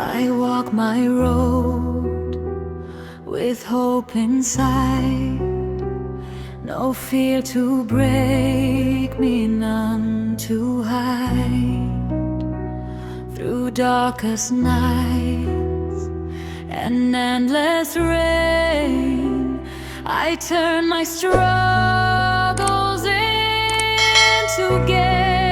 I walk my road with hope inside, no fear to break me, none to hide. Through darkest nights and endless rain, I turn my struggles into gain.